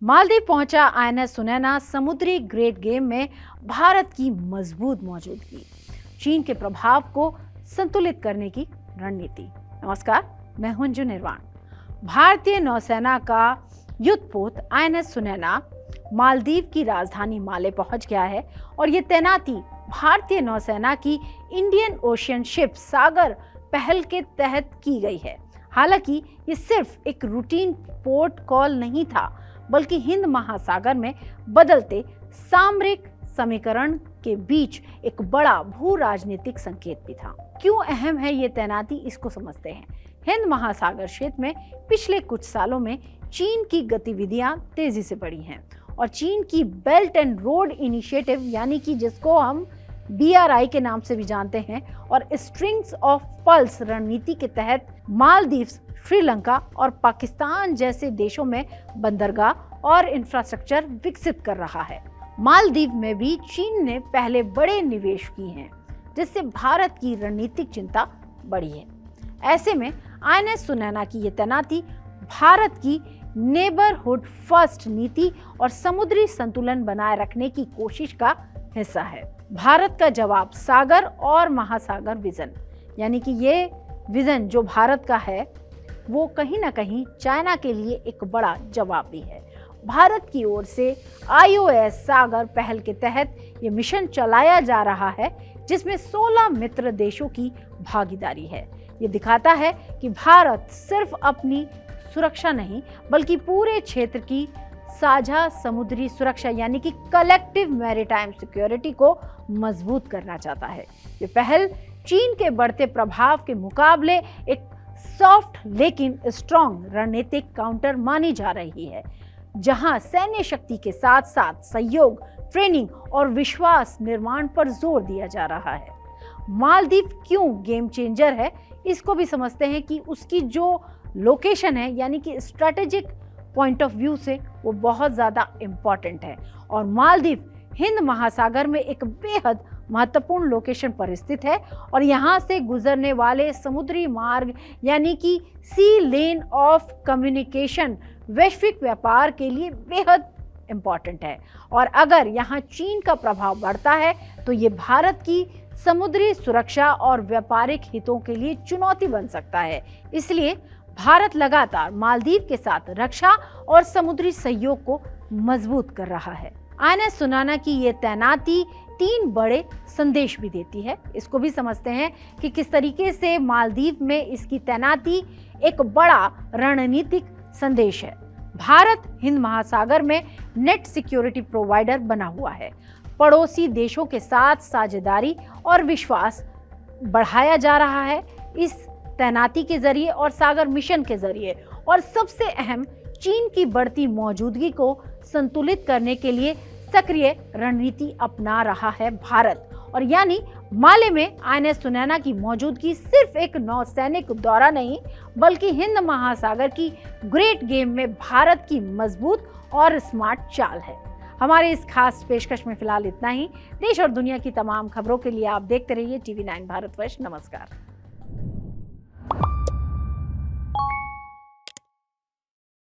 मालदीव पहुंचा आईएनएस सुनैना समुद्री great game में भारत की मजबूत मौजूदगी, चीन के प्रभाव को संतुलित करने की रणनीति। नमस्कार, मैं हूं अंजू निर्वाण। भारतीय नौसेना का युद्धपोत आईएनएस सुनैना मालदीव की राजधानी माले पहुंच गया है और ये तैनाती भारतीय नौसेना की इंडियन ओशियन शिप सागर पहल के तहत की गई है। हालांकि ये सिर्फ एक रूटीन पोर्ट कॉल नहीं था, बल्कि हिंद महासागर में बदलते सामरिक समीकरण के बीच एक बड़ा भू राजनीतिक संकेत भी था। क्यों अहम है ये तैनाती, इसको समझते हैं। हिंद महासागर क्षेत्र में पिछले कुछ सालों में चीन की गतिविधियां तेजी से बढ़ी हैं और चीन की बेल्ट एंड रोड इनिशिएटिव, यानी कि जिसको हम BRI के नाम से भी जानते हैं, और स्ट्रिंग्स ऑफ पल्स रणनीति के तहत मालदीव, श्रीलंका और पाकिस्तान जैसे देशों में बंदरगाह और इंफ्रास्ट्रक्चर विकसित कर रहा है। मालदीव में भी चीन ने पहले बड़े निवेश किए हैं, जिससे भारत की रणनीतिक चिंता बढ़ी है। ऐसे में आईएनएस सुनैना की ये तैनाती भारत की नेबरहुड फर्स्ट नीति और समुद्री संतुलन बनाए रखने की कोशिश का हिस्सा है। भारत का जवाब सागर और महासागर विजन, यानी कि ये विजन जो भारत का है वो कहीं ना कहीं चाइना के लिए एक बड़ा जवाब भी है। भारत की ओर से IOS सागर पहल के तहत ये मिशन चलाया जा रहा है, जिसमें 16 मित्र देशों की भागीदारी है। ये दिखाता है कि भारत सिर्फ अपनी सुरक्षा नहीं, बल्कि पूरे क्षेत्र की साझा समुद्री सुरक्षा, यानी कि कलेक्टिव मैरीटाइम सिक्योरिटी को मजबूत करना चाहता है। ये पहल चीन के बढ़ते प्रभाव के मुकाबले एक सॉफ्ट लेकिन स्ट्रॉन्ग रणनीतिक काउंटर मानी जा रही है, जहां सैन्य शक्ति के साथ साथ सहयोग, ट्रेनिंग और विश्वास निर्माण पर जोर दिया जा रहा है। मालदीव क्यों गेम चेंजर है, इसको भी समझते हैं कि उसकी जो लोकेशन है, यानी कि स्ट्रेटेजिक पॉइंट ऑफ व्यू से वो बहुत ज़्यादा इम्पॉर्टेंट है और मालदीव हिंद महासागर में एक बेहद महत्वपूर्ण लोकेशन पर स्थित है और यहाँ से गुजरने वाले समुद्री मार्ग, यानी कि सी लेन ऑफ कम्युनिकेशन, वैश्विक व्यापार के लिए बेहद इम्पॉर्टेंट है। और अगर यहाँ चीन का प्रभाव बढ़ता है तो ये भारत की समुद्री सुरक्षा और व्यापारिक हितों के लिए चुनौती बन सकता है। इसलिए भारत लगातार मालदीव के साथ रक्षा और समुद्री सहयोग को मजबूत कर रहा है। आईएनएस सुनैना की ये तैनाती 3 बड़े संदेश भी देती है। इसको भी समझते हैं कि किस तरीके से मालदीव में इसकी तैनाती एक बड़ा रणनीतिक संदेश है। भारत हिंद महासागर में नेट सिक्योरिटी प्रोवाइडर बना हुआ है। पड़ोसी देशों के साथ साझेदारी और विश्वास बढ़ाया जा रहा है इस तैनाती के जरिए और सागर मिशन के जरिए। और सबसे अहम, चीन की बढ़ती मौजूदगी को संतुलित करने के लिए सक्रिय रणनीति अपना रहा है भारत। और यानी माले में आईएनएस सुनैना की मौजूदगी सिर्फ एक नौसैनिक दौरा नहीं, बल्कि हिंद महासागर की ग्रेट गेम में भारत की मजबूत और स्मार्ट चाल है। हमारे इस खास पेशकश में फिलहाल इतना ही। देश और दुनिया की तमाम खबरों के लिए आप देखते रहिए TV9 भारतवर्ष। नमस्कार।